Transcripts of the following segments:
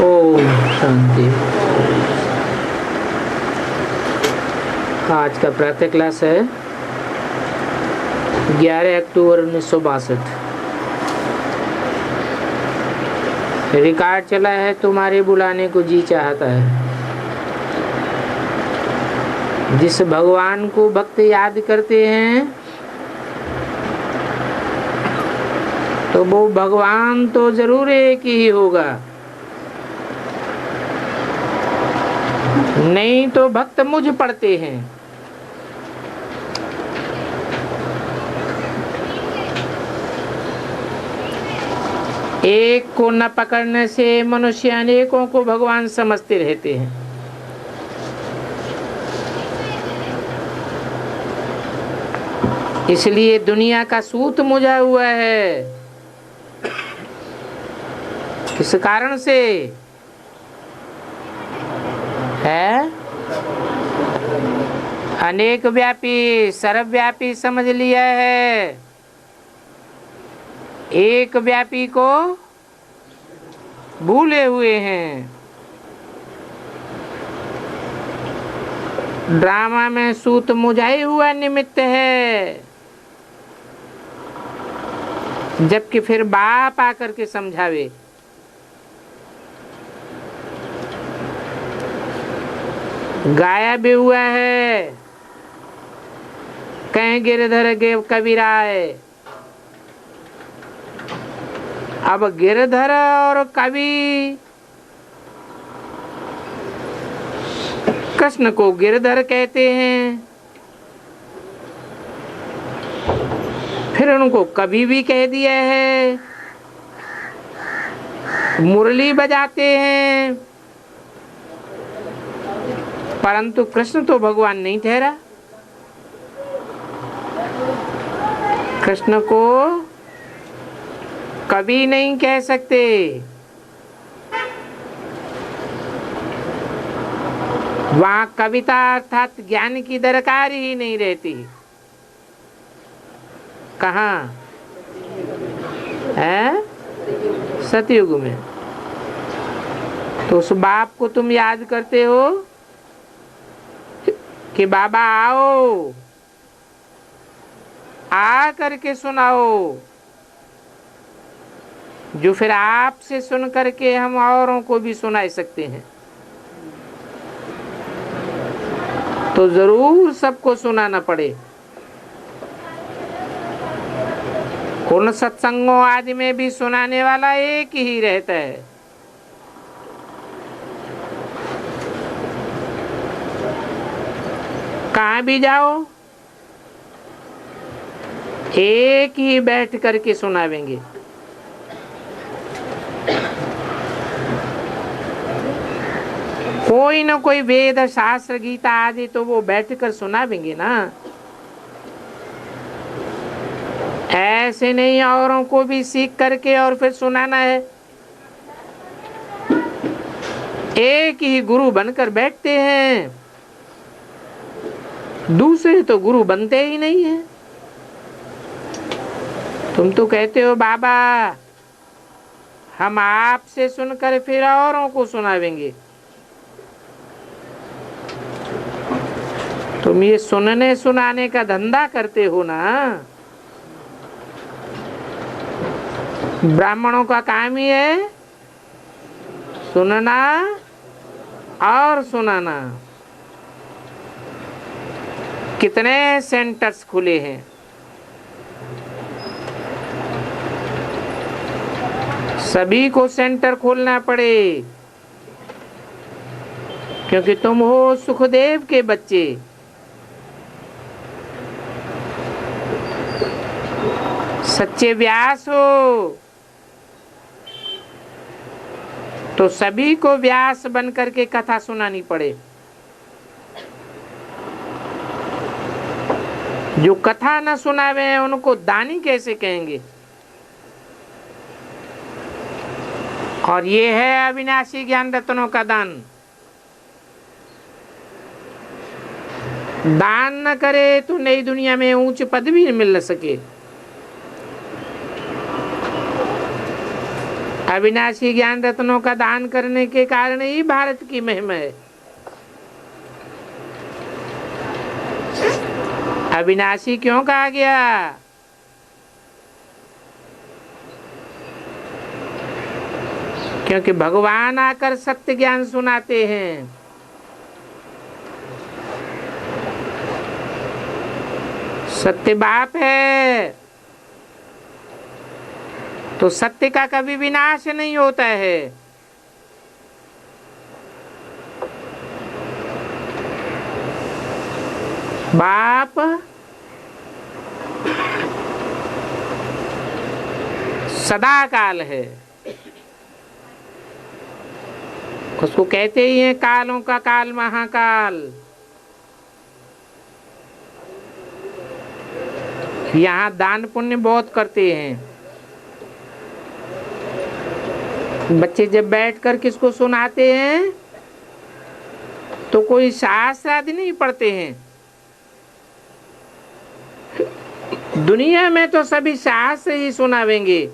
ओम शांति। आज का प्रातः क्लास है 11 अक्टूबर 1962। रिकॉर्ड चला है तुम्हारे बुलाने को जी चाहता है। जिस भगवान को भक्त याद करते हैं तो वो भगवान तो जरूर एक ही होगा, नहीं तो भक्त मुझ पड़ते हैं। एक को न पकड़ने से मनुष्य अनेकों को भगवान समझते रहते हैं। इसलिए दुनिया का सूत मुझा हुआ है। किस कारण से है? अनेक व्यापी सर्वव्यापी समझ लिया है, एक व्यापी को भूले हुए हैं। ड्रामा में सूत मुझाई हुआ निमित्त है, जबकि फिर बाप आकर के समझावे। गाया भी हुआ है, कहीं गिरधर गेव कबीराय। अब गिरधर और कवि, कृष्ण को गिरधर कहते हैं, फिर उनको कवि भी कह दिया है। मुरली बजाते हैं, परंतु कृष्ण तो भगवान नहीं ठहरा। कृष्ण को कभी नहीं कह सकते। वहां कविता अर्थात ज्ञान की दरकार ही नहीं रहती। कहाँ है? सतयुग में। तो उस बाप को तुम याद करते हो कि बाबा आओ, आ करके सुनाओ, जो फिर आपसे सुन करके हम औरों को भी सुना सकते हैं। तो जरूर सबको सुनाना पड़े। उन सत्संगों आदि में भी सुनाने वाला एक ही रहता है। कहाँ भी जाओ एक ही बैठ करके सुनावेंगे। कोई न कोई वेद शास्त्र गीता आदि तो वो बैठ कर सुनावेंगे ना। ऐसे नहीं औरों को भी सीख करके और फिर सुनाना है। एक ही गुरु बनकर बैठते हैं, दूसरे तो गुरु बनते ही नहीं है। तुम तो कहते हो बाबा हम आपसे सुनकर फिर औरों को सुनावेंगे। तुम ये सुनने सुनाने का धंधा करते हो ना। ब्राह्मणों का काम ही है सुनना और सुनाना। कितने सेंटर्स खुले हैं। सभी को सेंटर खोलना पड़े, क्योंकि तुम हो सुखदेव के बच्चे। सच्चे व्यास हो तो सभी को व्यास बन करके कथा सुनानी पड़े। जो कथा न सुनावे हैं उनको दानी कैसे कहेंगे? और ये है अविनाशी ज्ञान रत्नों का दान। दान न करे तो नई दुनिया में ऊंच पद भी मिल न सके। अविनाशी ज्ञान रत्नों का दान करने के कारण ही भारत की महिमा है। अविनाशी क्यों कहा गया? क्योंकि भगवान आकर सत्य ज्ञान सुनाते हैं। सत्य बाप है तो सत्य का कभी विनाश नहीं होता है। बाप सदा काल है, उसको कहते ही हैं कालों का काल महाकाल। यहाँ दान पुण्य बहुत करते हैं। बच्चे जब बैठकर किसको सुनाते हैं तो कोई शास्त्र आदि नहीं पढ़ते हैं। दुनिया में तो सभी शास्त्र ही सुनावेंगे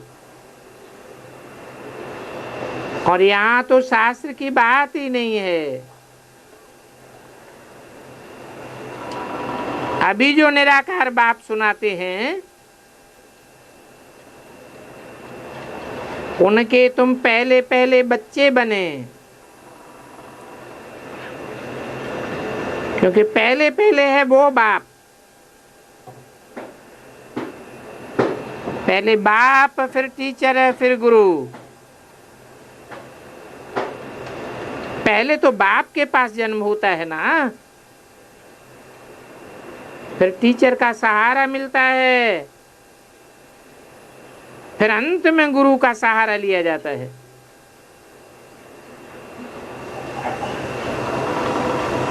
और यहाँ तो शास्त्र की बात ही नहीं है। अभी जो निराकार बाप सुनाते हैं उनके तुम पहले पहले बच्चे बने, क्योंकि पहले पहले है वो बाप। पहले बाप, फिर टीचर है, फिर गुरु। पहले तो बाप के पास जन्म होता है ना, फिर टीचर का सहारा मिलता है, फिर अंत में गुरु का सहारा लिया जाता है।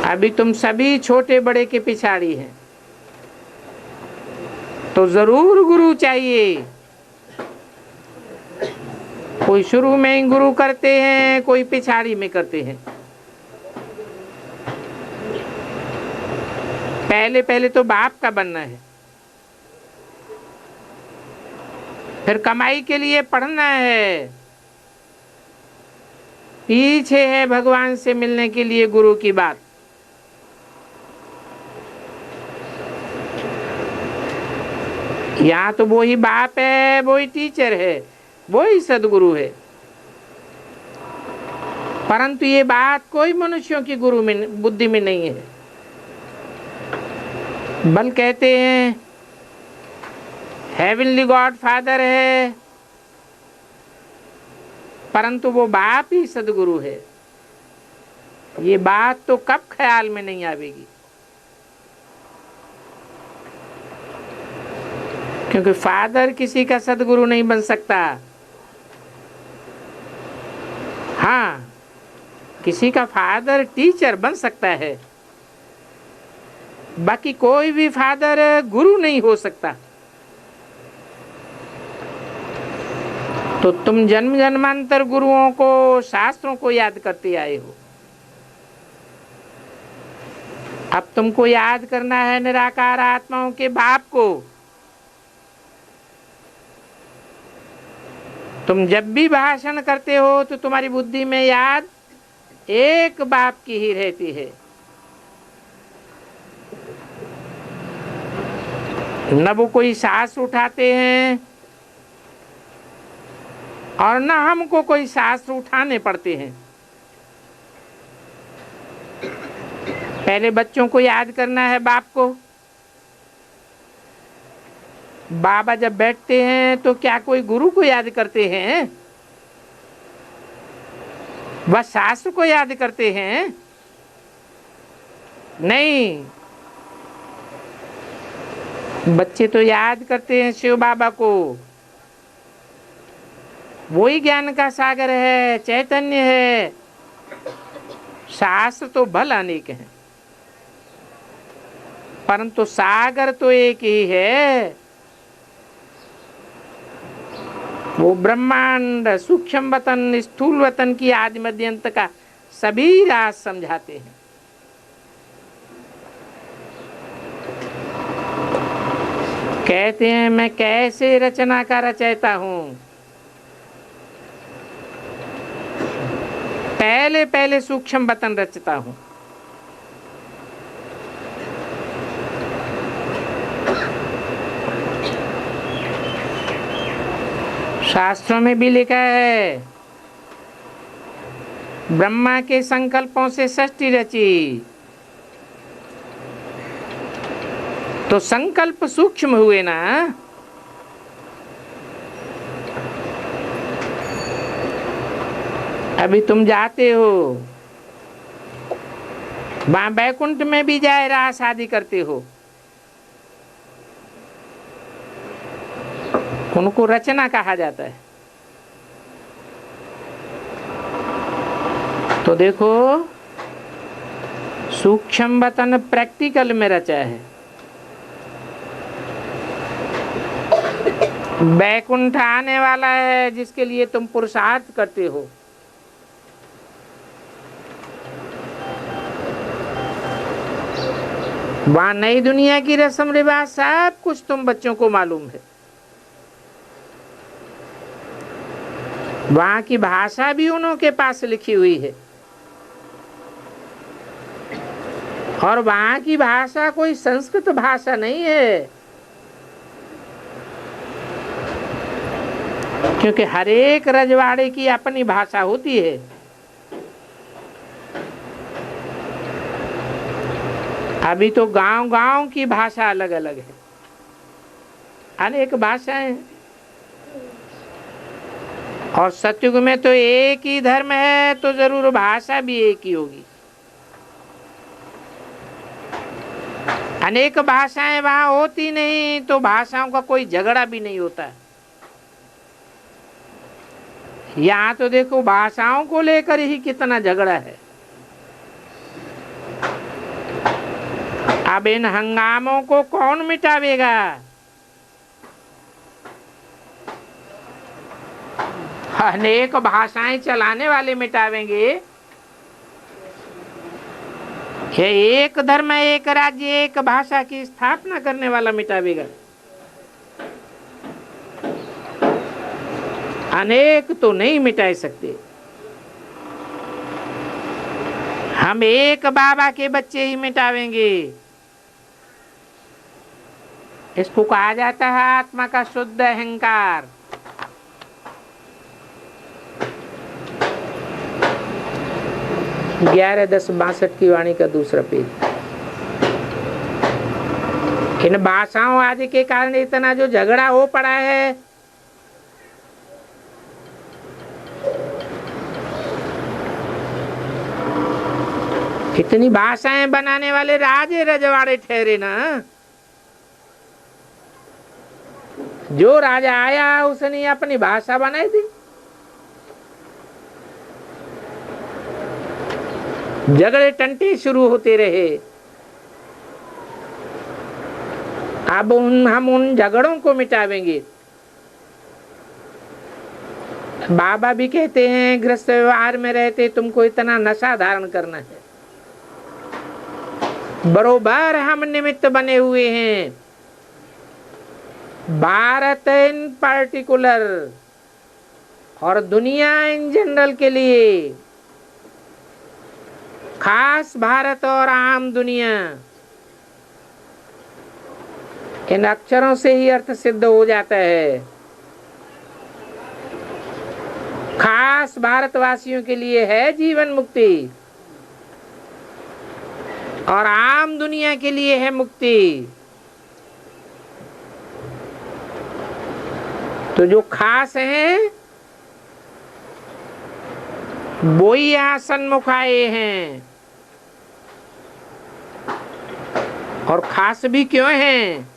अभी तुम सभी छोटे बड़े के पिछाड़ी हैं, तो जरूर गुरु चाहिए। कोई शुरू में ही गुरु करते हैं, कोई पिछाड़ी में करते हैं। पहले पहले तो बाप का बनना है, फिर कमाई के लिए पढ़ना है, पीछे है भगवान से मिलने के लिए गुरु की बात। यहाँ तो वो ही बाप है, वो ही टीचर है, वो ही सदगुरु है। परंतु ये बात कोई मनुष्यों की गुरु में बुद्धि में नहीं है। बल कहते हैं हेवनली गॉड फादर है, परंतु वो बाप ही सदगुरु है। ये बात तो कब ख्याल में नहीं आवेगी, क्योंकि फादर किसी का सदगुरु नहीं बन सकता। हाँ, किसी का फादर टीचर बन सकता है, बाकी कोई भी फादर गुरु नहीं हो सकता। तो तुम जन्म जन्मांतर गुरुओं को, शास्त्रों को याद करते आए हो। अब तुमको याद करना है निराकार आत्माओं के बाप को। तुम जब भी भाषण करते हो तो तुम्हारी बुद्धि में याद एक बाप की ही रहती है। न वो कोई शास्त्र उठाते हैं और न हमको कोई शास्त्र उठाने पड़ते हैं। पहले बच्चों को याद करना है बाप को। बाबा जब बैठते हैं तो क्या कोई गुरु को याद करते हैं? वह शास्त्र को याद करते हैं? नहीं, बच्चे तो याद करते हैं शिव बाबा को। वही ज्ञान का सागर है, चैतन्य है। शास्त्र तो भल अनेक हैं, परंतु सागर तो एक ही है। वो ब्रह्मांड, सूक्ष्म वतन, स्थूल वतन की आदि मध्य अंत का सभी राज समझाते हैं। कहते हैं मैं कैसे रचना का रचयिता हूं। पहले पहले सूक्ष्म वतन रचता हूं। शास्त्रों में भी लिखा है, ब्रह्मा के संकल्पों से सृष्टि रची। तो संकल्प सूक्ष्म हुए ना। अभी तुम जाते हो, वहां बैकुंठ में भी जाए रहा शादी करते हो, उनको रचना कहा जाता है। तो देखो, सूक्ष्म वतन प्रैक्टिकल में रचा है, बैकुंठ आने वाला है जिसके लिए तुम पुरुषार्थ करते हो। वहां नई दुनिया की रस्म रिवाज सब कुछ तुम बच्चों को मालूम है। वहां की भाषा भी उन्हों के पास लिखी हुई है, और वहां की भाषा कोई संस्कृत भाषा नहीं है, क्योंकि हर एक रजवाड़े की अपनी भाषा होती है। अभी तो गांव गांव की भाषा अलग अलग है, अनेक भाषाएं। और सतयुग में तो एक ही धर्म है, तो जरूर भाषा भी एक ही होगी। अनेक भाषाएं वहां होती नहीं, तो भाषाओं का कोई झगड़ा भी नहीं होता। यहाँ तो देखो, भाषाओं को लेकर ही कितना झगड़ा है। अब इन हंगामों को कौन मिटावेगा? अनेक भाषाएं चलाने वाले मिटावेंगे। ये एक धर्म, एक राज्य, एक भाषा की स्थापना करने वाला मिटावेगा। अनेक तो नहीं मिटा सकते। हम एक बाबा के बच्चे ही मिटावेंगे। इसको कहा जाता है आत्मा का शुद्ध अहंकार। ग्यारह 10-62 की वाणी का दूसरा पेज। इन भाषाओं आदि के कारण इतना जो झगड़ा हो पड़ा है, इतनी भाषाएं बनाने वाले राजे रजवाड़े ठहरे ना। जो राजा आया उसने अपनी भाषा बनाई थी। झगड़े टंटे शुरू होते रहे। अब हम उन झगड़ों को मिटावेंगे। बाबा भी कहते हैं, गृहस्थ व्यवहार में रहते तुमको इतना नशा धारण करना है। बरोबर हम निमित्त बने हुए हैं, भारत इन पार्टिकुलर और दुनिया इन जनरल के लिए। खास भारत और आम दुनिया, इन अक्षरों से ही अर्थ सिद्ध हो जाता है। खास भारतवासियों के लिए है जीवन मुक्ति, और आम दुनिया के लिए है मुक्ति। तो जो खास हैं वो ही यहाँ सन्मुख आए हैं। और खास भी क्यों हैं?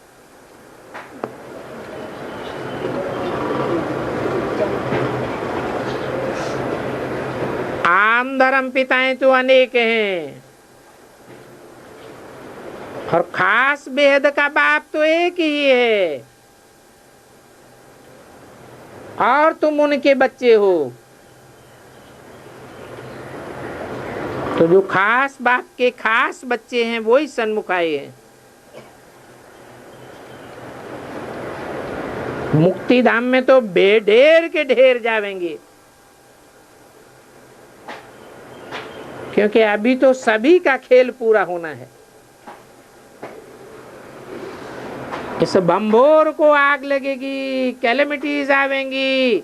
आम धर्म पिताएं तो अनेक हैं, और खास बेहद का बाप तो एक ही है, और तुम उनके बच्चे हो। तो जो खास बाप के खास बच्चे हैं वो ही सन्मुख आए हैं। मुक्ति धाम में तो बेढेर के ढेर जावेंगे। क्योंकि अभी तो सभी का खेल पूरा होना है। इस बम्बोर को आग लगेगी, कैलेमिटीज आवेंगी,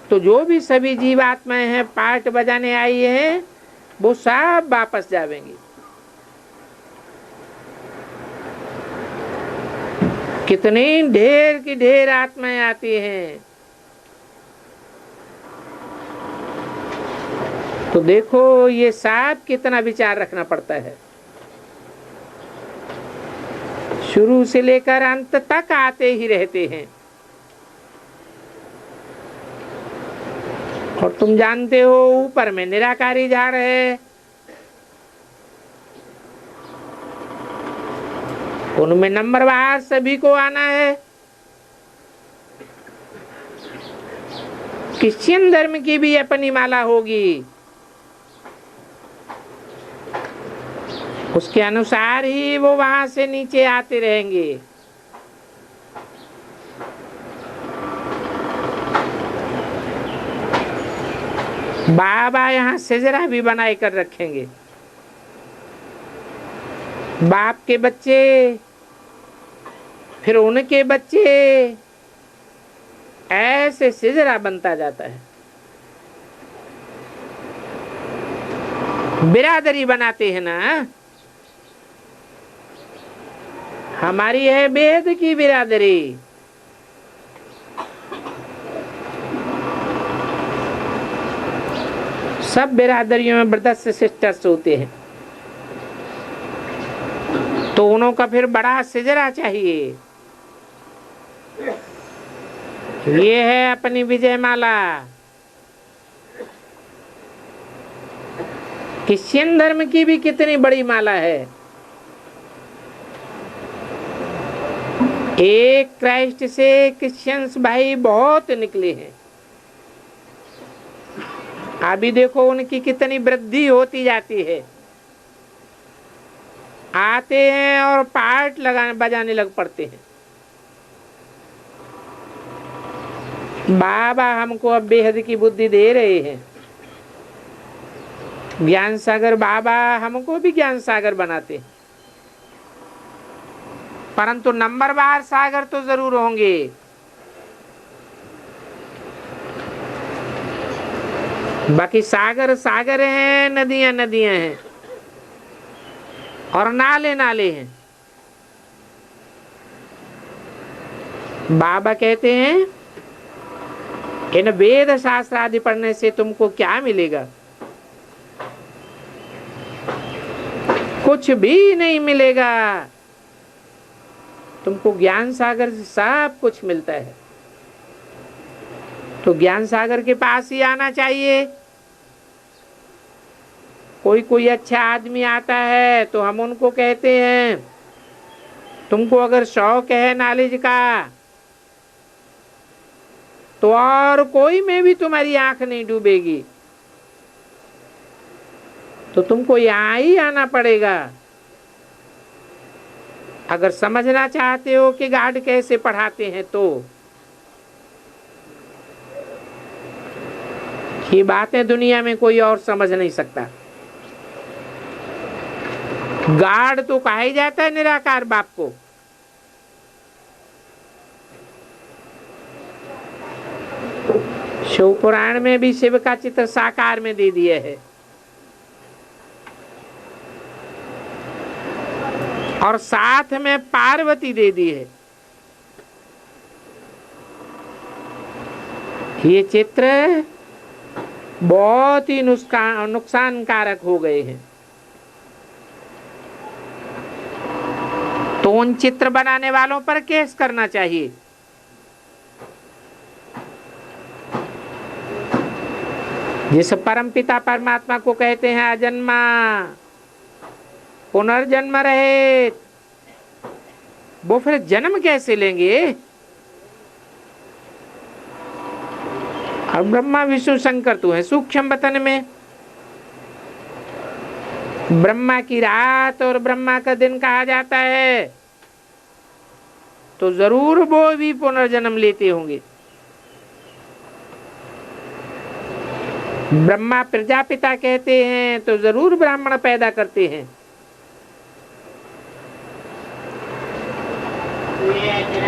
तो जो भी सभी जीवात्माएं हैं पार्ट बजाने आई हैं वो सब वापस जावेंगी। कितनी ढेर की ढेर आत्माएं आती हैं। तो देखो ये सब कितना विचार रखना पड़ता है। शुरू से लेकर अंत तक आते ही रहते हैं। और तुम जानते हो ऊपर में निराकारी झाड़ है, उनमें नंबरवार सभी को आना है। क्रिश्चियन धर्म की भी अपनी माला होगी, उसके अनुसार ही वो वहां से नीचे आते रहेंगे। बाबा यहाँ सिजरा भी बनाए कर रखेंगे। बाप के बच्चे, फिर उनके बच्चे, ऐसे सिजरा बनता जाता है। बिरादरी बनाते हैं ना, हमारी है बेहद की बिरादरी। सब बिरादरियों में ब्रदर्स सिस्टर्स होते हैं, तो उन्हों का फिर बड़ा सिजरा चाहिए। ये है अपनी विजय माला। क्रिश्चियन धर्म की भी कितनी बड़ी माला है। एक क्राइस्ट से क्रिश्चियंस भाई बहुत निकले हैं। अभी देखो उनकी कितनी वृद्धि होती जाती है। आते हैं और पार्ट लगाने बजाने लग पड़ते हैं। बाबा हमको अब बेहद की बुद्धि दे रहे हैं। ज्ञान सागर बाबा हमको भी ज्ञान सागर बनाते हैं, परंतु नंबरवार सागर तो जरूर होंगे। बाकी सागर सागर हैं, नदियां नदियां हैं, और नाले नाले हैं। बाबा कहते हैं इन वेद शास्त्र आदि पढ़ने से तुमको क्या मिलेगा? कुछ भी नहीं मिलेगा। तुमको ज्ञान सागर से सब कुछ मिलता है। तो ज्ञान सागर के पास ही आना चाहिए। कोई कोई अच्छा आदमी आता है तो हम उनको कहते हैं तुमको अगर शौक है नॉलेज का तो और कोई में भी तुम्हारी आंख नहीं डूबेगी, तो तुमको यहाँ ही आना पड़ेगा। अगर समझना चाहते हो कि गॉड कैसे पढ़ाते हैं तो ये बातें दुनिया में कोई और समझ नहीं सकता। गॉड तो कहा ही जाता है निराकार बाप को। शिव पुराण में भी शिव का चित्र साकार में दे दिया है, और साथ में पार्वती दे दी है। ये चित्र बहुत ही नुकसानकारक हो गए हैं। तो उन चित्र बनाने वालों पर केस करना चाहिए। जिस परमपिता परमात्मा को कहते हैं अजन्मा, पुनर्जन्म रहित, वो फिर जन्म कैसे लेंगे? और ब्रह्मा विष्णु शंकर तो है सूक्ष्म वतन में। ब्रह्मा की रात और ब्रह्मा का दिन कहा जाता है, तो जरूर वो भी पुनर्जन्म लेते होंगे। ब्रह्मा प्रजापिता कहते हैं तो जरूर ब्राह्मण पैदा करते हैं।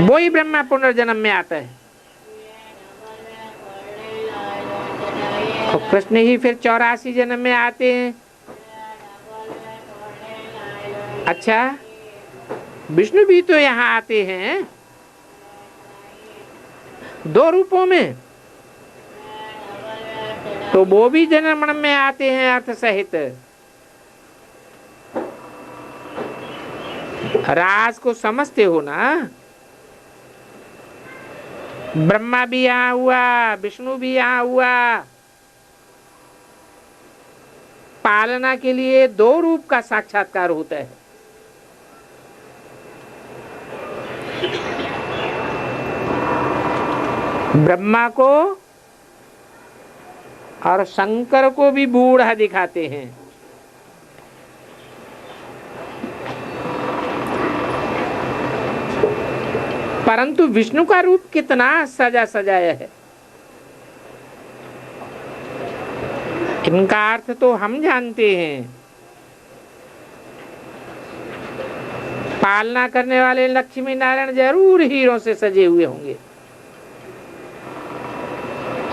वो ही ब्रह्मा पुनर्जन्म में आता है और कृष्ण ही फिर 84 जन्म में आते हैं। अच्छा, विष्णु भी तो यहाँ आते हैं 2 रूपों में, तो वो भी जन्म मरण में आते हैं अर्थ सहित। राज को समझते हो ना, ब्रह्मा भी यहाँ हुआ, विष्णु भी यहाँ हुआ। पालना के लिए 2 रूप का साक्षात्कार होता है। ब्रह्मा को और शंकर को भी बूढ़ा दिखाते हैं। परंतु विष्णु का रूप कितना सजा सजाया है, इनका अर्थ तो हम जानते हैं। पालना करने वाले लक्ष्मी नारायण जरूर हीरों से सजे हुए होंगे।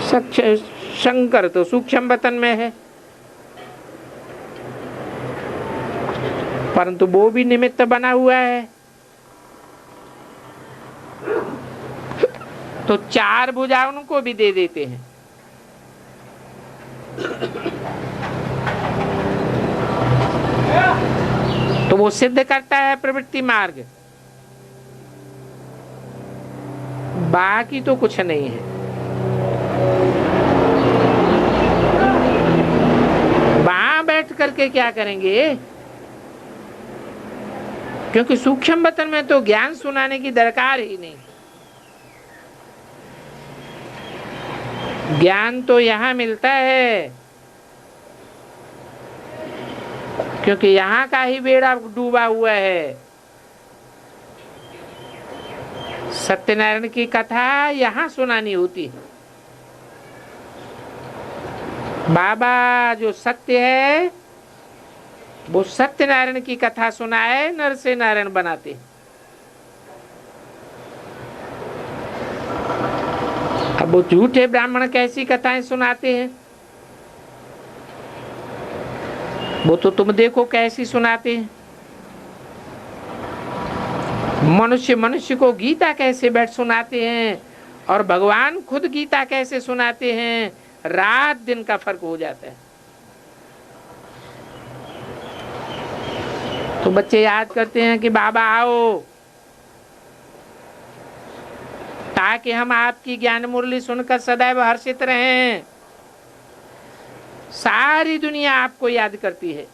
शंकर तो सूक्ष्म वतन में है, परंतु वो भी निमित्त बना हुआ है। तो 4 भुजाएं उनको भी दे देते हैं। तो वो सिद्ध करता है प्रवृत्ति मार्ग, बाकी तो कुछ नहीं है। वहां बैठ करके क्या करेंगे, क्योंकि सूक्ष्म वतन में तो ज्ञान सुनाने की दरकार ही नहीं। ज्ञान तो यहाँ मिलता है, क्योंकि यहाँ का ही बेड़ा डूबा हुआ है। सत्यनारायण की कथा यहाँ सुनानी होती है। बाबा जो सत्य है वो सत्यनारायण की कथा सुनाए, नर से नारायण बनाते हैं। अब वो झूठे ब्राह्मण कैसी कथाएं सुनाते हैं, वो तो तुम देखो कैसी सुनाते हैं। मनुष्य मनुष्य को गीता कैसे बैठ सुनाते हैं और भगवान खुद गीता कैसे सुनाते हैं, रात दिन का फर्क हो जाता है। तो बच्चे याद करते हैं कि बाबा आओ, ताकि हम आपकी ज्ञान मुरली सुनकर सदैव हर्षित रहें। सारी दुनिया आपको याद करती है,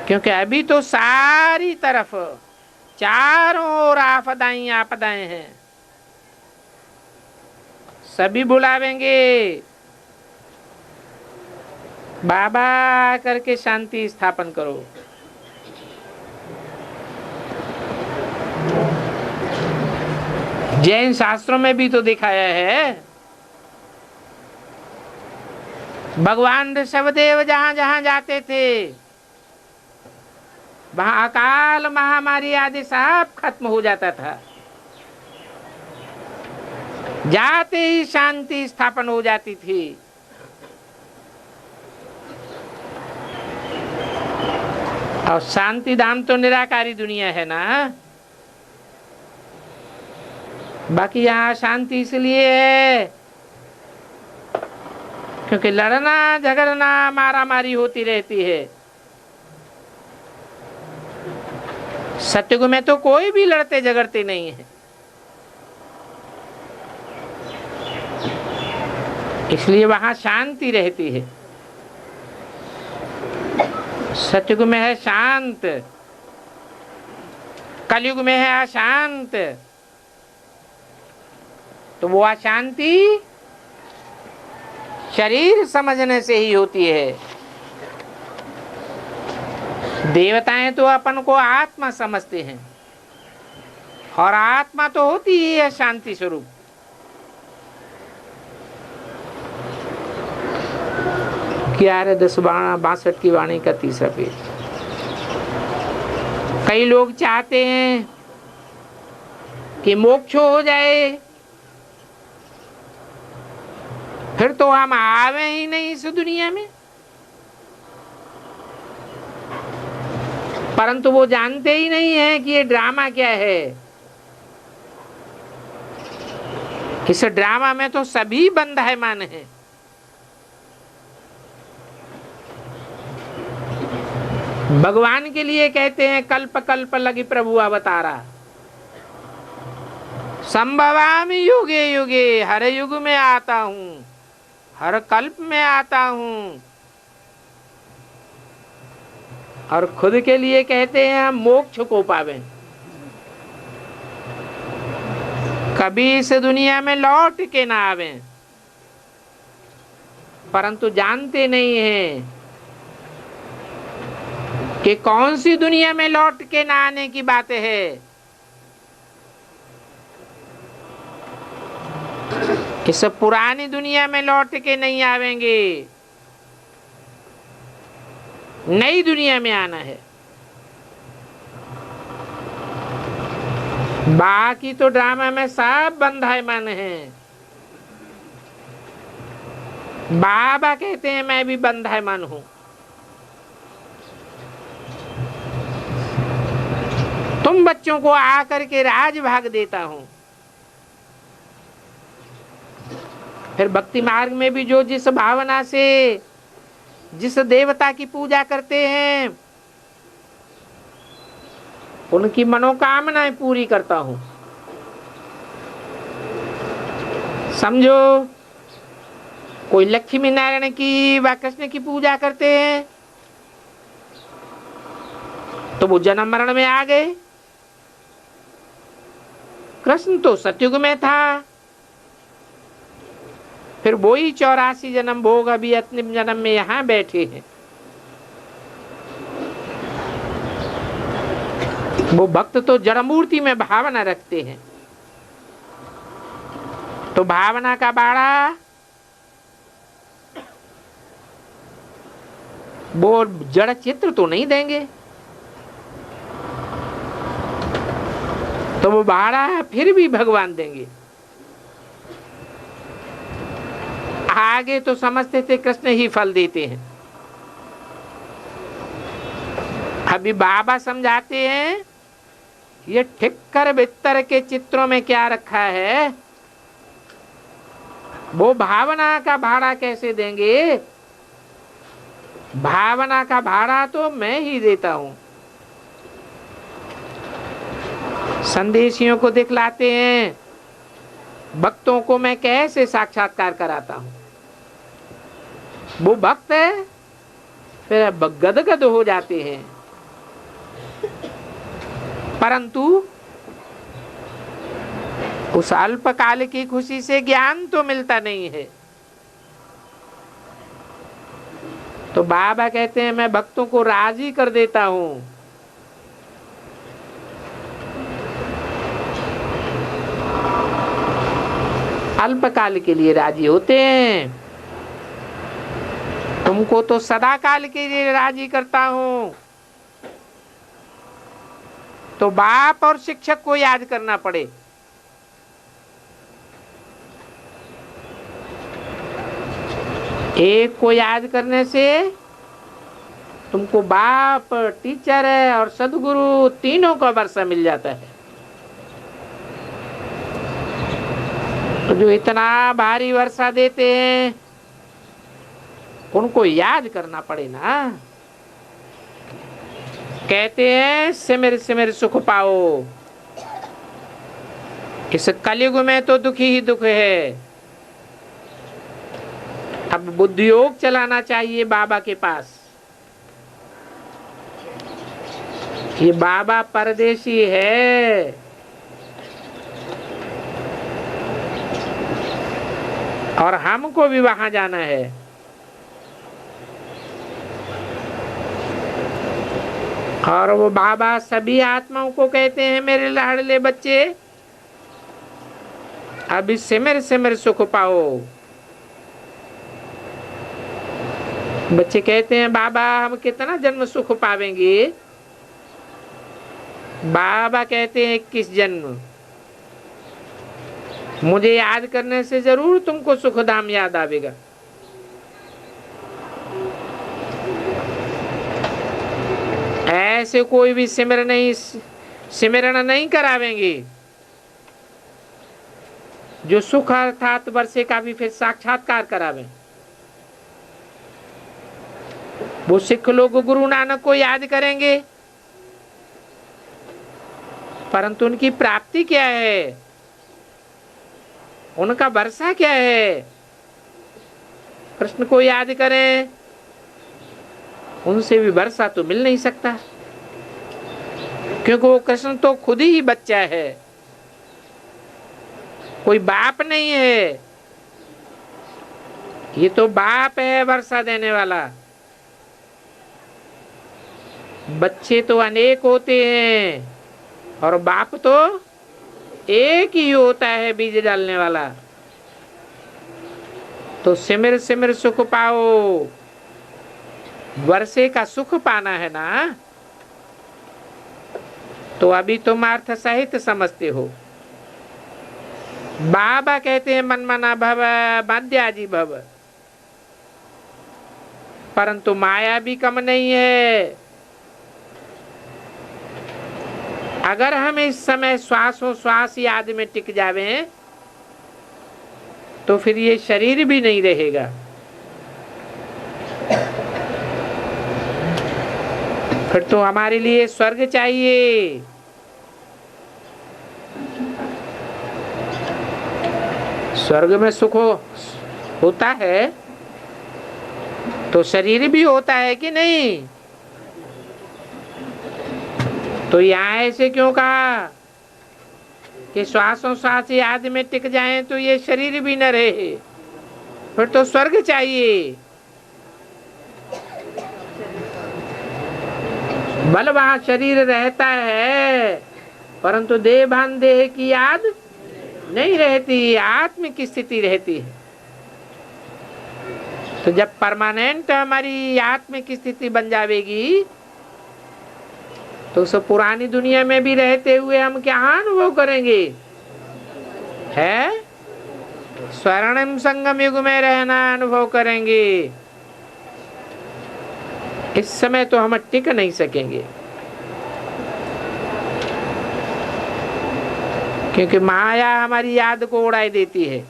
क्योंकि अभी तो सारी तरफ चारों ओर आपदाएं आपदाएं हैं। सभी बुलावेंगे, बाबा करके शांति स्थापन करो। जैन शास्त्रों में भी तो दिखाया है, भगवान ऋषभदेव जहां जहां जाते थे वहां अकाल महामारी आदि सब खत्म हो जाता था। जाते ही शांति स्थापन हो जाती थी। और शांति धाम तो निराकारी दुनिया है ना। बाकी यहाँ शांति इसलिए है क्योंकि लड़ना झगड़ना मारा मारी होती रहती है। सत्युग में तो कोई भी लड़ते झगड़ते नहीं है, इसलिए वहां शांति रहती है। सत्युग में है शांत, कलयुग में है अशांत। तो वो अशांति शरीर समझने से ही होती है। देवताएं तो अपन को आत्मा समझते हैं और आत्मा तो होती ही है शांति स्वरूप। 11, 10, 62 की वाणी का 3रा पेज। कई लोग चाहते हैं कि मोक्ष हो जाए, फिर तो हम आवे ही नहीं इस दुनिया में। परंतु वो जानते ही नहीं है कि ये ड्रामा क्या है। इस ड्रामा में तो सभी बंधायमान हैं। भगवान के लिए कहते हैं कल्प कल्प लगी प्रभु अवतारा, संभवामि युगे युगे, हर युग में आता हूँ, हर कल्प में आता हूँ। और खुद के लिए कहते हैं हम मोक्ष को पावें, कभी इस दुनिया में लौट के ना आवें। परंतु जानते नहीं हैं कि कौन सी दुनिया में लौट के ना आने की बात है। इस पुरानी दुनिया में लौट के नहीं आवेंगे, नई दुनिया में आना है। बाकी तो ड्रामा में सब बंधायमान हैं। बाबा कहते हैं मैं भी बंधायमान हूं। तुम बच्चों को आकर के राज भाग देता हूं। फिर भक्ति मार्ग में भी जो जिस भावना से जिस देवता की पूजा करते हैं उनकी मनोकामनाएं पूरी करता हूं। समझो, कोई लक्ष्मी नारायण की व कृष्ण की पूजा करते हैं तो वो जन्म मरण में आ गए। कृष्ण तो सतयुग में था, फिर वही 84 जन्म भोग अभी अंतिम जन्म में यहां बैठे हैं। वो भक्त तो जड़ मूर्ति में भावना रखते हैं, तो भावना का बाड़ा वो जड़ चित्र तो नहीं देंगे, तो वो बाड़ा फिर भी भगवान देंगे। आगे तो समझते थे कृष्ण ही फल देते हैं। अभी बाबा समझाते हैं ये ठिक्कर बित्तर के चित्रों में क्या रखा है, वो भावना का भाड़ा कैसे देंगे। भावना का भाड़ा तो मैं ही देता हूं। संदेशियों को दिखलाते हैं, भक्तों को मैं कैसे साक्षात्कार कराता हूं। वो भक्त है, फिर गदगद हो जाते हैं। परंतु उस अल्पकाल की खुशी से ज्ञान तो मिलता नहीं है। तो बाबा कहते हैं मैं भक्तों को राजी कर देता हूं। अल्पकाल के लिए राजी होते हैं, तुमको तो सदा काल के लिए राजी करता हूं। तो बाप और शिक्षक को याद करना पड़े। एक को याद करने से तुमको बाप, टीचर और सदगुरु तीनों का वर्षा मिल जाता है। तो जो इतना भारी वर्षा देते हैं उनको याद करना पड़े ना। कहते हैं सिमर सिमर सुख पाओ। इस कलयुग में तो दुखी ही दुख है। अब बुद्धि योग चलाना चाहिए बाबा के पास। ये बाबा परदेशी है, और हमको भी वहां जाना है। और वो बाबा सभी आत्माओं को कहते हैं मेरे लाडले बच्चे, अभी सिमर सिमर सुख पाओ। बच्चे कहते हैं बाबा हम कितना जन्म सुख पावेंगे? बाबा कहते हैं 21 जन्म। मुझे याद करने से जरूर तुमको सुखधाम याद आवेगा। ऐसे कोई भी सिमरण नहीं करावेंगे जो सुख अर्थात वर्षे का भी फिर साक्षात्कार करावे। वो सिख लोग गुरु नानक को याद करेंगे, परंतु उनकी प्राप्ति क्या है, उनका वर्षा क्या है? कृष्ण को याद करें, उनसे भी वर्षा तो मिल नहीं सकता, क्योंकि वो कृष्ण तो खुद ही बच्चा है, कोई बाप नहीं है। ये तो बाप है वर्षा देने वाला। बच्चे तो अनेक होते हैं और बाप तो एक ही होता है, बीज डालने वाला। तो सिमर सिमर सुख पाओ, वर्षे का सुख पाना है ना, तो अभी तुम अर्थ सहित समझते हो। बाबा कहते हैं मन मना भव मध्याजी भव, परंतु माया भी कम नहीं है। अगर हम इस समय श्वासों श्वास याद में टिक जावें तो फिर ये शरीर भी नहीं रहेगा। फिर तो हमारे लिए स्वर्ग चाहिए। स्वर्ग में सुख होता है तो शरीर भी होता है कि नहीं? तो यहाँ ऐसे क्यों कहा कि श्वासों श्वास याद में टिक जाएं तो ये शरीर भी न रहे? फिर तो स्वर्ग चाहिए। बल वहां शरीर रहता है, परंतु देह भान देह की याद नहीं रहती, आत्म की स्थिति रहती है। तो जब परमानेंट हमारी आत्म की स्थिति बन जाएगी तो उस पुरानी दुनिया में भी रहते हुए हम क्या अनुभव करेंगे? है स्वर्णिम संगम युग में रहना अनुभव करेंगे। इस समय तो हम टिक नहीं सकेंगे, क्योंकि माया हमारी याद को उड़ाई देती है।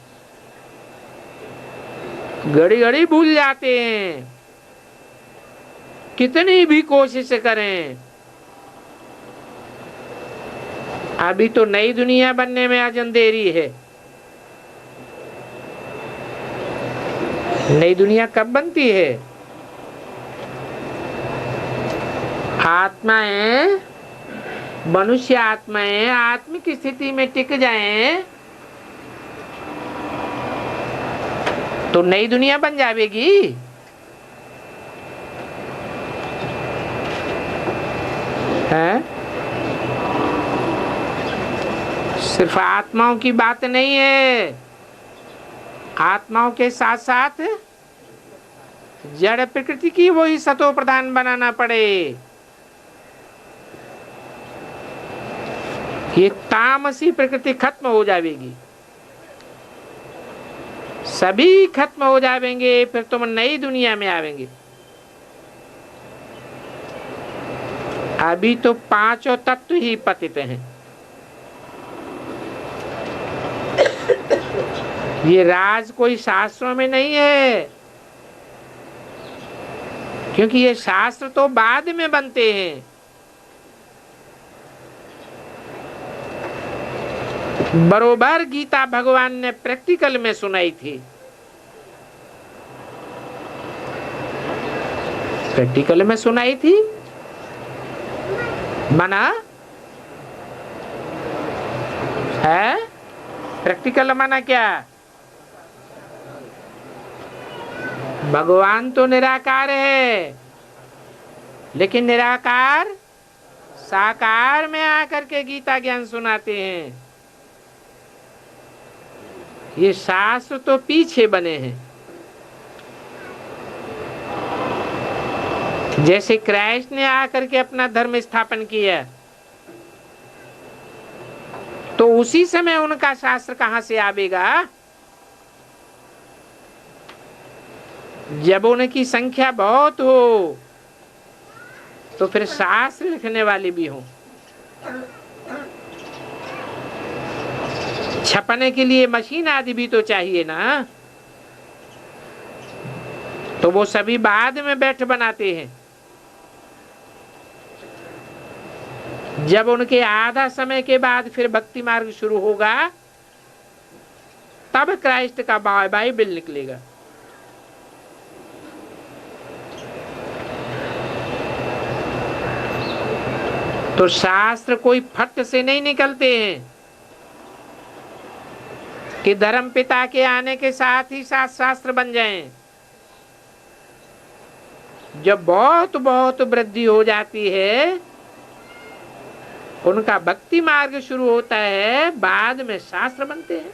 घड़ी घड़ी भूल जाते हैं, कितनी भी कोशिश करें। अभी तो नई दुनिया बनने में अजन देरी है। नई दुनिया कब बनती है? आत्माएं, मनुष्य आत्माएं आत्मिक स्थिति में टिक जाएं तो नई दुनिया बन जाएगी। है? सिर्फ आत्माओं की बात नहीं है, आत्माओं के साथ साथ जड़ प्रकृति की वही सतो प्रधान बनाना पड़े। ये तामसी प्रकृति खत्म हो जाएगी, सभी खत्म हो जाएंगे, फिर तुम नई दुनिया में आवेंगे। अभी तो पांचों तत्व ही पतित हैं। ये राज कोई शास्त्रों में नहीं है, क्योंकि ये शास्त्र तो बाद में बनते हैं। बरोबर गीता भगवान ने प्रैक्टिकल में सुनाई थी। प्रैक्टिकल में सुनाई थी मना है। प्रैक्टिकल माना क्या? भगवान तो निराकार है, लेकिन निराकार साकार में आकर के गीता ज्ञान सुनाते हैं। ये शास्त्र तो पीछे बने हैं। जैसे क्राइस्ट ने आकर के अपना धर्म स्थापन किया, तो उसी समय उनका शास्त्र कहां से आवेगा? जब उनकी संख्या बहुत हो तो फिर शास्त्र लिखने वाले भी हों। छपने के लिए मशीन आदि भी तो चाहिए ना, तो वो सभी बाद में बैठ बनाते हैं। जब उनके आधा समय के बाद फिर भक्ति मार्ग शुरू होगा, तब क्राइस्ट का बाइबल निकलेगा। तो शास्त्र कोई फट से नहीं निकलते हैं कि धर्म पिता के आने के साथ ही साथ शास्त्र बन जाएं। जब बहुत बहुत वृद्धि हो जाती है, उनका भक्ति मार्ग शुरू होता है, बाद में शास्त्र बनते हैं।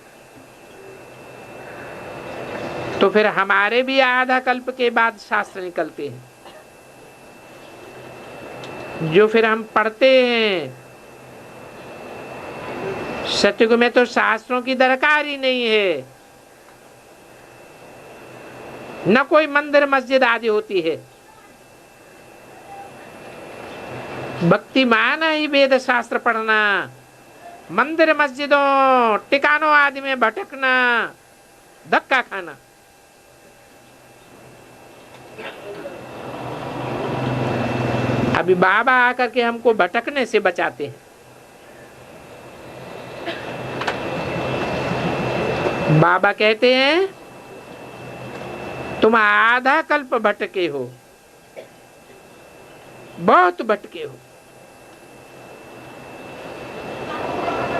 तो फिर हमारे भी आधा कल्प के बाद शास्त्र निकलते हैं, जो फिर हम पढ़ते हैं। सतयुग में तो शास्त्रों की दरकार ही नहीं है, न कोई मंदिर मस्जिद आदि होती है। भक्ति माना ही वेद शास्त्र पढ़ना, मंदिर मस्जिदों टिकानों आदि में भटकना, धक्का खाना। अभी बाबा आकर के हमको भटकने से बचाते हैं। बाबा कहते हैं तुम आधा कल्प भटके हो, बहुत भटके हो।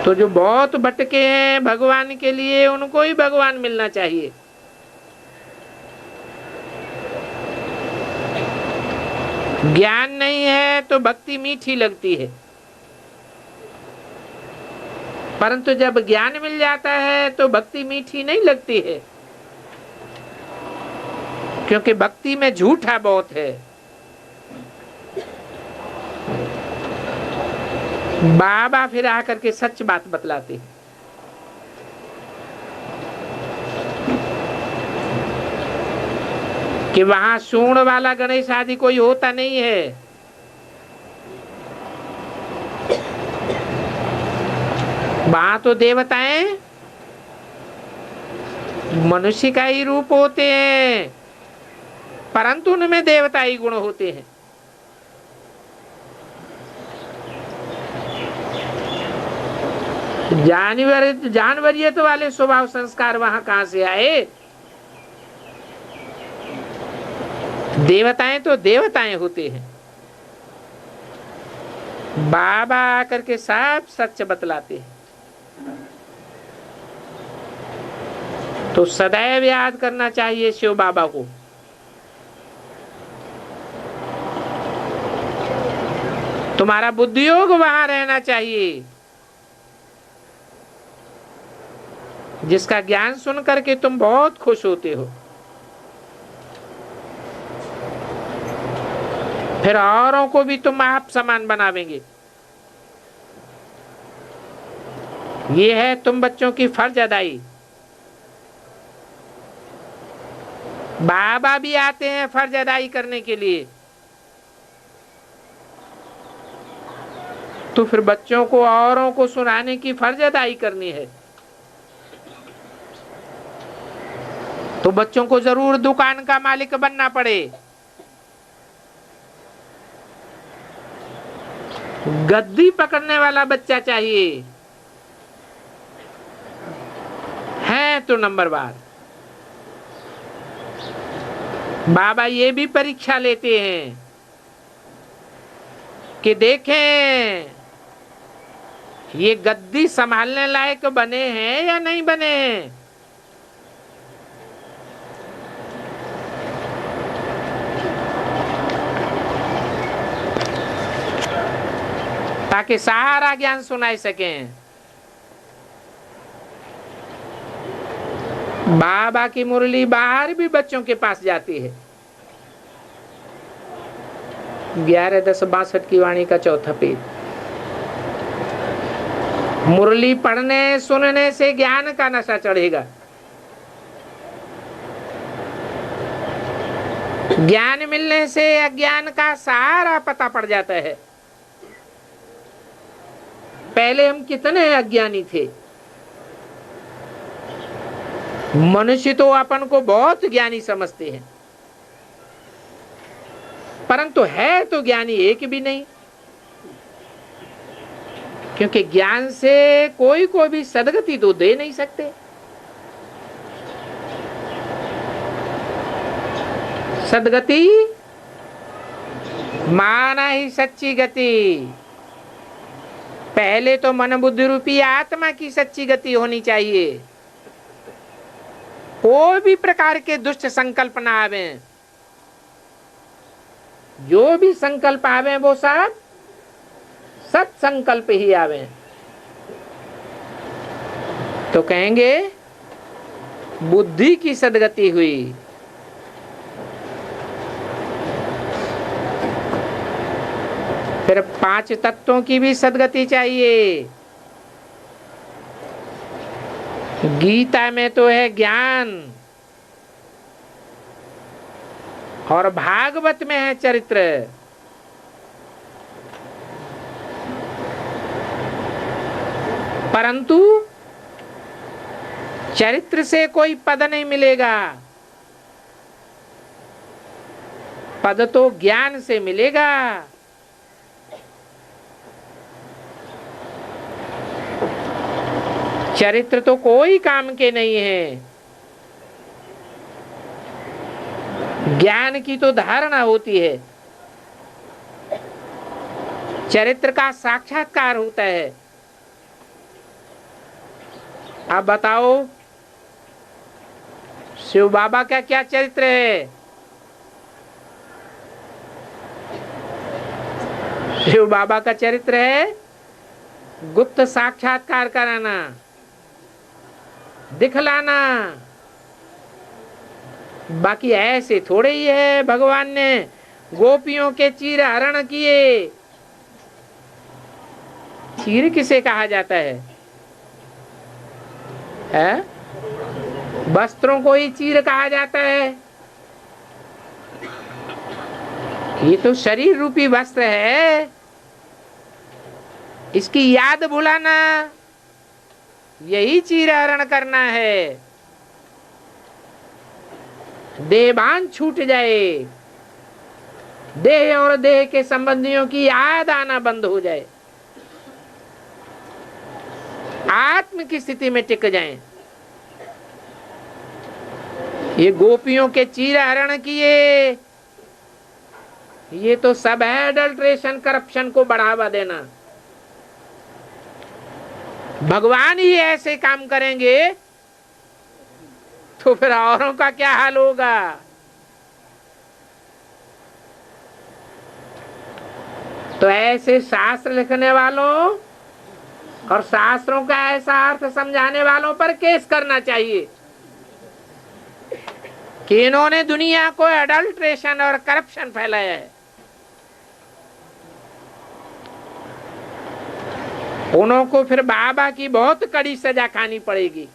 तो जो बहुत भटके हैं भगवान के लिए, उनको ही भगवान मिलना चाहिए। ज्ञान नहीं है तो भक्ति मीठी लगती है, परंतु जब ज्ञान मिल जाता है तो भक्ति मीठी नहीं लगती है, क्योंकि भक्ति में झूठा बहुत है। बाबा फिर आकर के सच बात बतलाते हैं। कि वहां सूंड वाला गणेश आदि कोई होता नहीं है। वहां तो देवताएं मनुष्य का ही रूप होते हैं, परंतु उनमें देवताई गुण होते हैं। जानवरियत वाले स्वभाव संस्कार वहां कहां से आए? देवताएं तो देवताएं होते हैं। बाबा आकर के सब सच बतलाते हैं। तो सदैव याद करना चाहिए शिव बाबा को। तुम्हारा बुद्धियोग वहां रहना चाहिए, जिसका ज्ञान सुन करके तुम बहुत खुश होते हो। फिर औरों को भी तुम आप समान बनावेंगे। ये है तुम बच्चों की फर्ज अदाई। बाबा भी आते हैं फर्ज अदाई करने के लिए, तो फिर बच्चों को औरों को सुनाने की फर्ज अदाई करनी है। तो बच्चों को जरूर दुकान का मालिक बनना पड़े। गद्दी पकड़ने वाला बच्चा चाहिए है तो नंबरवार। बाबा ये भी परीक्षा लेते हैं कि देखें ये गद्दी संभालने लायक बने हैं या नहीं बने हैं। ताकि सारा ज्ञान सुनाई सकें। बाबा की मुरली बाहर भी बच्चों के पास जाती है। 11-10-62 की वाणी का चौथा पेज। मुरली पढ़ने सुनने से ज्ञान का नशा चढ़ेगा, ज्ञान मिलने से अज्ञान का सारा पता पड़ जाता है। पहले हम कितने अज्ञानी थे, मनुष्य तो अपन को बहुत ज्ञानी समझते हैं, परंतु है तो ज्ञानी एक भी नहीं, क्योंकि ज्ञान से कोई को भी सदगति तो दे नहीं सकते। सदगति माना ही सच्ची गति। पहले तो मन बुद्धि रूपी आत्मा की सच्ची गति होनी चाहिए। कोई भी प्रकार के दुष्ट संकल्प ना आवे, जो भी संकल्प आवे वो सब सत संकल्प ही आवे। तो कहेंगे बुद्धि की सदगति हुई। फिर 5 तत्वों की भी सदगति चाहिए। गीता में तो है ज्ञान, और भागवत में है चरित्र। परंतु चरित्र से कोई पद नहीं मिलेगा, पद तो ज्ञान से मिलेगा। चरित्र तो कोई काम के नहीं है, ज्ञान की तो धारणा होती है, चरित्र का साक्षात्कार होता है। आप बताओ शिव बाबा का क्या चरित्र है? शिव बाबा का चरित्र है गुप्त साक्षात्कार कराना, दिखलाना। बाकी ऐसे थोड़े ही है। भगवान ने गोपियों के चीर हरण किए। चीर किसे कहा जाता है? वस्त्रों को ही चीर कहा जाता है। ये तो शरीर रूपी वस्त्र है, इसकी याद भुलाना यही चीर हरण करना है। देहभान छूट जाए, देह और देह के संबंधियों की याद आना बंद हो जाए, आत्म की स्थिति में टिक जाएं। ये गोपियों के चीर हरण किए, ये तो सब है अडल्ट्रेशन, करप्शन को बढ़ावा देना। भगवान ही ऐसे काम करेंगे तो फिर औरों का क्या हाल होगा? तो ऐसे शास्त्र लिखने वालों और शास्त्रों का ऐसा अर्थ समझाने वालों पर केस करना चाहिए कि इन्होंने दुनिया को अडल्ट्रेशन और करप्शन फैलाया है। उनको फिर बाबा की बहुत कड़ी सजा खानी पड़ेगी।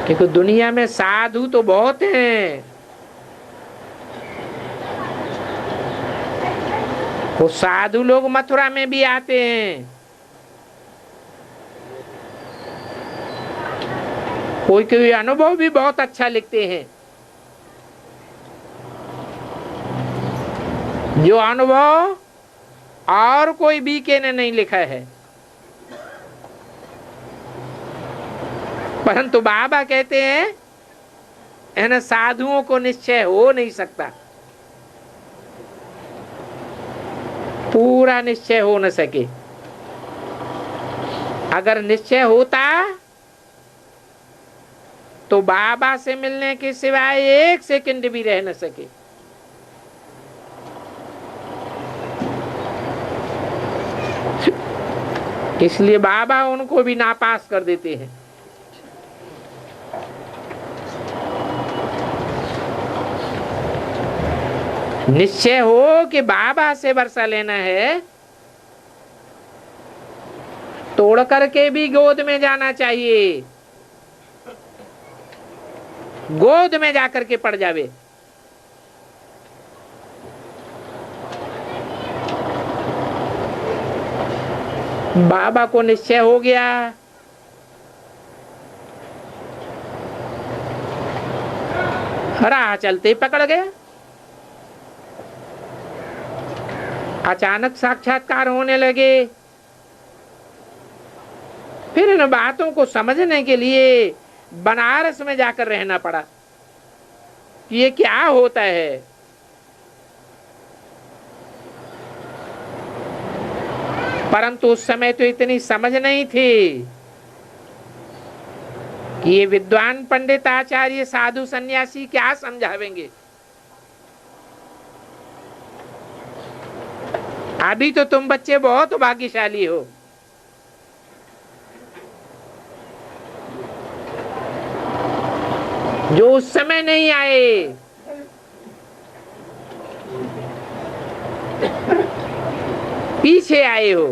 क्योंकि दुनिया में साधु तो बहुत हैं, वो साधु लोग मथुरा में भी आते हैं। कोई कोई अनुभव भी बहुत अच्छा लिखते हैं, जो अनुभव और कोई बीके ने नहीं लिखा है। परंतु बाबा कहते हैं इन साधुओं को निश्चय हो नहीं सकता, पूरा निश्चय हो न सके। अगर निश्चय होता तो बाबा से मिलने के सिवाय 1 सेकंड भी रह न सके। इसलिए बाबा उनको भी नापास कर देते हैं। निश्चय हो कि बाबा से वर्षा लेना है, तोड़ करके भी गोद में जाना चाहिए, गोद में जाकर के पड़ जावे। बाबा को निश्चय हो गया, राह चलते ही पकड़ गया। अचानक साक्षात्कार होने लगे। फिर इन बातों को समझने के लिए बनारस में जाकर रहना पड़ा कि ये क्या होता है। परंतु उस समय तो इतनी समझ नहीं थी कि ये विद्वान पंडित आचार्य साधु सन्यासी क्या समझावेंगे। अभी तो तुम बच्चे बहुत भाग्यशाली हो, जो उस समय नहीं आए। पीछे आए हो।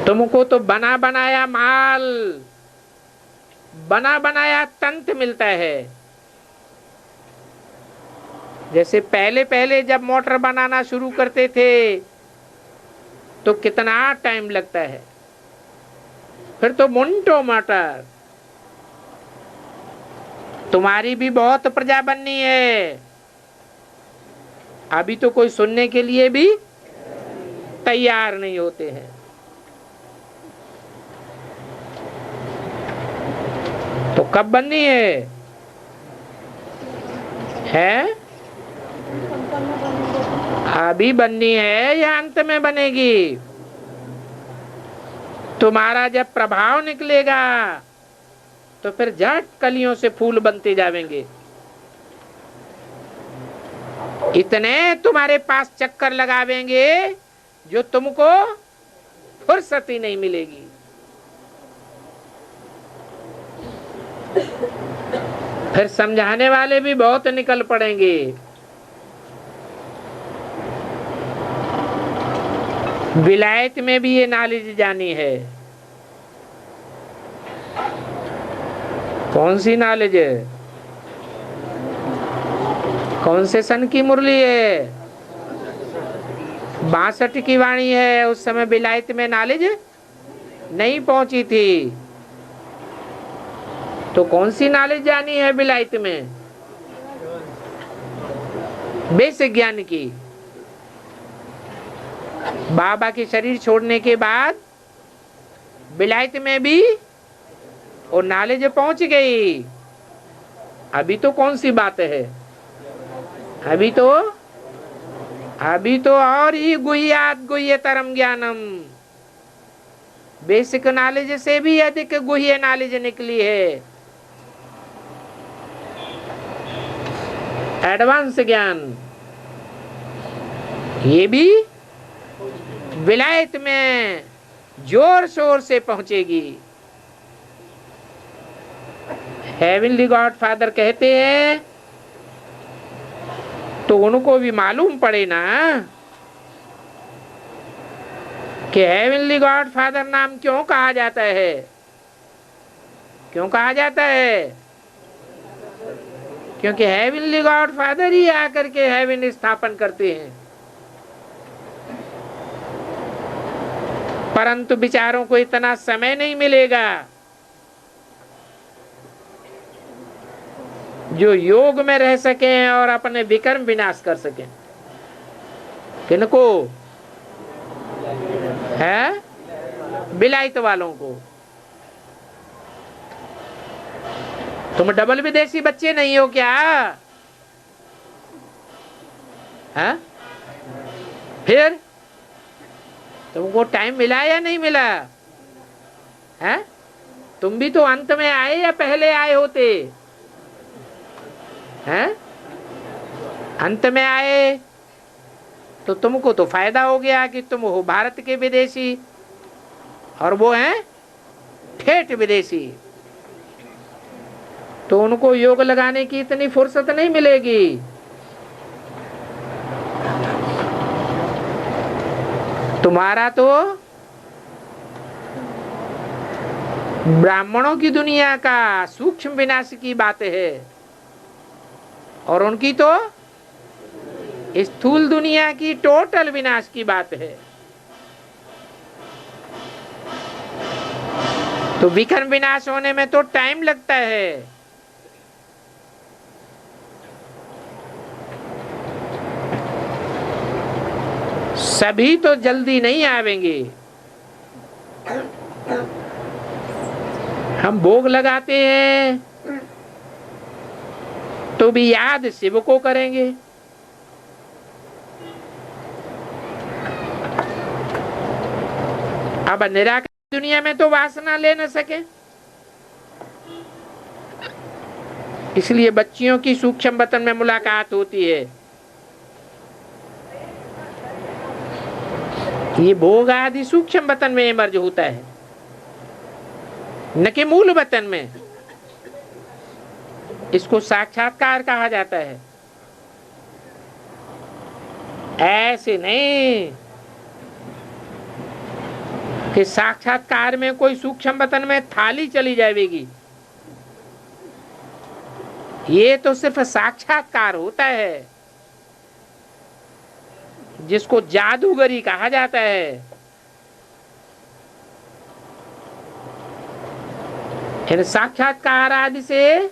तुमको तो बना बनाया माल, बना बनाया तंत्र मिलता है। जैसे पहले पहले जब मोटर बनाना शुरू करते थे तो कितना टाइम लगता है, फिर तो मुंटो मोटर। तुम्हारी भी बहुत प्रजा बननी है, अभी तो कोई सुनने के लिए भी तैयार नहीं होते हैं। तो कब बननी है? अभी बननी है या अंत में बनेगी? तुम्हारा जब प्रभाव निकलेगा तो फिर झट कलियों से फूल बनते जाएंगे। इतने तुम्हारे पास चक्कर लगावेंगे जो तुमको फुर्सत ही नहीं मिलेगी। फिर समझाने वाले भी बहुत निकल पड़ेंगे। विलायत में भी ये नॉलेज जानी है। कौन सी नॉलेज है? कौन से सन की मुरली है? 62 की वाणी है। उस समय विलायत में नॉलेज नहीं पहुंची थी, तो कौन सी नॉलेज जानी है विलायत में? बेसिक ज्ञान की। बाबा के शरीर छोड़ने के बाद विलायत में भी वो नॉलेज पहुंच गई। अभी तो कौन सी बात है? अभी तो और ही गुह्यात गुह्यतरम ज्ञानम, बेसिक नॉलेज से भी अधिक गुह्य नॉलेज निकली है। एडवांस ज्ञान ये भी विलायत में जोर शोर से पहुंचेगी। हेवनली गॉड फादर कहते हैं तो उनको भी मालूम पड़े ना कि हेवनली गॉड फादर नाम क्यों कहा जाता है। क्यों कहा जाता है? क्योंकि हेवनली गॉड फादर ही आकर के हेवन स्थापन करते हैं। परंतु विचारों को इतना समय नहीं मिलेगा जो योग में रह सकें और अपने विकर्म विनाश कर सकें। किनको है? विलायत वालों को। तुम डबल विदेशी बच्चे नहीं हो क्या? है? फिर तुमको टाइम मिला या नहीं मिला? है? तुम भी तो अंत में आए या पहले आए होते? हैं? अंत में आए तो तुमको तो फायदा हो गया कि तुम हो भारत के विदेशी और वो हैं ठेठ विदेशी। तो उनको योग लगाने की इतनी फुर्सत नहीं मिलेगी। तुम्हारा तो ब्राह्मणों की दुनिया का सूक्ष्म विनाश की बात है, और उनकी तो स्थूल दुनिया की टोटल विनाश की बात है। तो विकर्म विनाश होने में तो टाइम लगता है। सभी तो जल्दी नहीं आवेंगे। हम भोग लगाते हैं तो भी याद शिव को करेंगे। अब निराकार दुनिया में तो वासना ले न सके, इसलिए बच्चियों की सूक्ष्म वतन में मुलाकात होती है। ये भोग आदि सूक्ष्म वतन में इमर्ज होता है, न कि मूल वतन में। इसको साक्षात्कार कहा जाता है। ऐसे नहीं कि साक्षात्कार में कोई सूक्ष्म वतन में थाली चली जाएगी। ये तो सिर्फ साक्षात्कार होता है, जिसको जादूगरी कहा जाता है। इन साक्षात्कार आदि से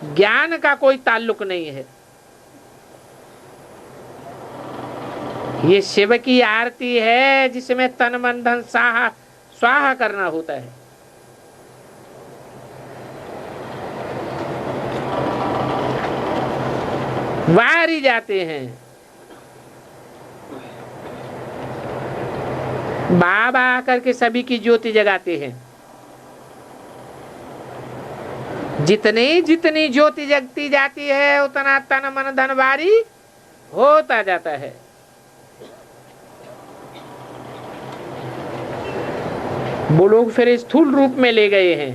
ज्ञान का कोई ताल्लुक नहीं है। ये शिव की आरती है, जिसमें तन मन धन स्वाहा करना होता है। वारी जाते हैं। बाबा आकर के सभी की ज्योति जगाते हैं। जितनी जितनी ज्योति जगती जाती है, उतना तन मन धन वारी होता जाता है। वो लोग फिर स्थूल रूप में ले गए हैं।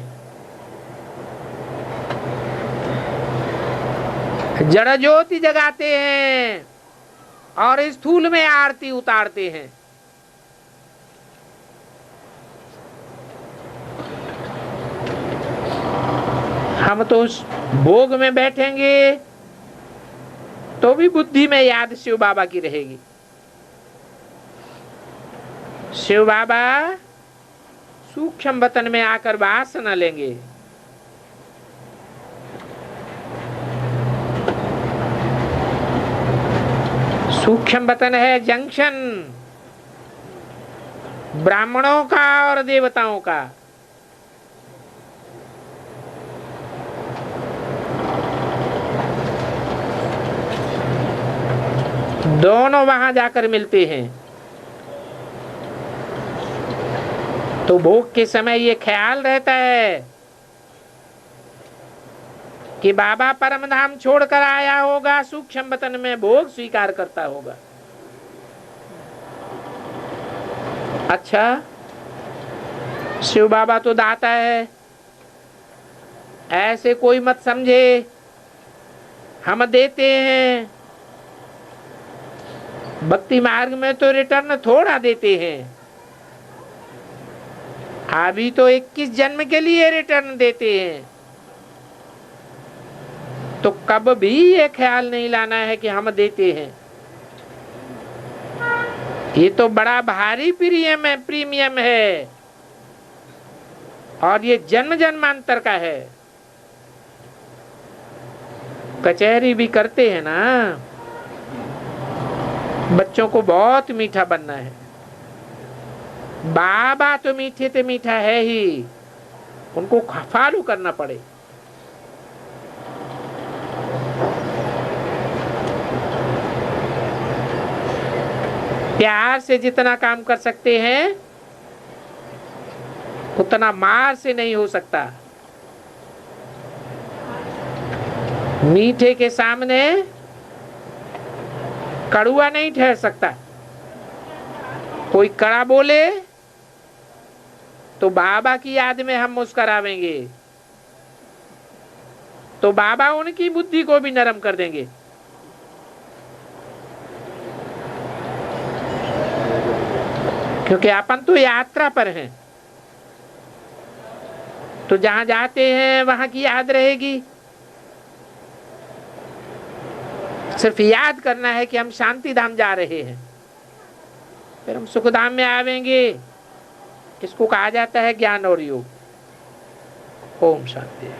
जड़ ज्योति जगाते हैं और स्थूल में आरती उतारते हैं। हम तो उस भोग में बैठेंगे तो भी बुद्धि में याद शिव बाबा की रहेगी। शिव बाबा सूक्ष्म वतन में आकर वास न लेंगे। सूक्ष्म वतन है जंक्शन ब्राह्मणों का और देवताओं का। दोनों वहां जाकर मिलते हैं। तो भोग के समय ये ख्याल रहता है कि बाबा परम धाम छोड़कर आया होगा, सूक्ष्म वतन में भोग स्वीकार करता होगा। अच्छा, शिव बाबा तो दाता है, ऐसे कोई मत समझे। हम देते हैं, भक्ति मार्ग में तो रिटर्न थोड़ा देते हैं। अभी तो 21 जन्म के लिए रिटर्न देते हैं। तो कब भी ये ख्याल नहीं लाना है कि हम देते हैं। ये तो बड़ा भारी प्रीमियम है, और ये जन्म जन्मांतर का है। कचहरी भी करते हैं ना, बच्चों को बहुत मीठा बनना है। बाबा तो मीठे ते मीठा है ही, उनको फॉलो करना पड़े। प्यार से जितना काम कर सकते हैं उतना मार से नहीं हो सकता। मीठे के सामने कड़ुआ नहीं ठहर सकता। कोई कड़ा बोले तो बाबा की याद में हम मुस्कुरावेंगे, तो बाबा उनकी बुद्धि को भी नरम कर देंगे। क्योंकि अपन तो यात्रा पर हैं, तो जहां जाते हैं वहां की याद रहेगी। सिर्फ याद करना है कि हम शांति धाम जा रहे हैं, फिर हम सुखधाम में आवेंगे। इसको कहा जाता है ज्ञान और योग। ओम शांति।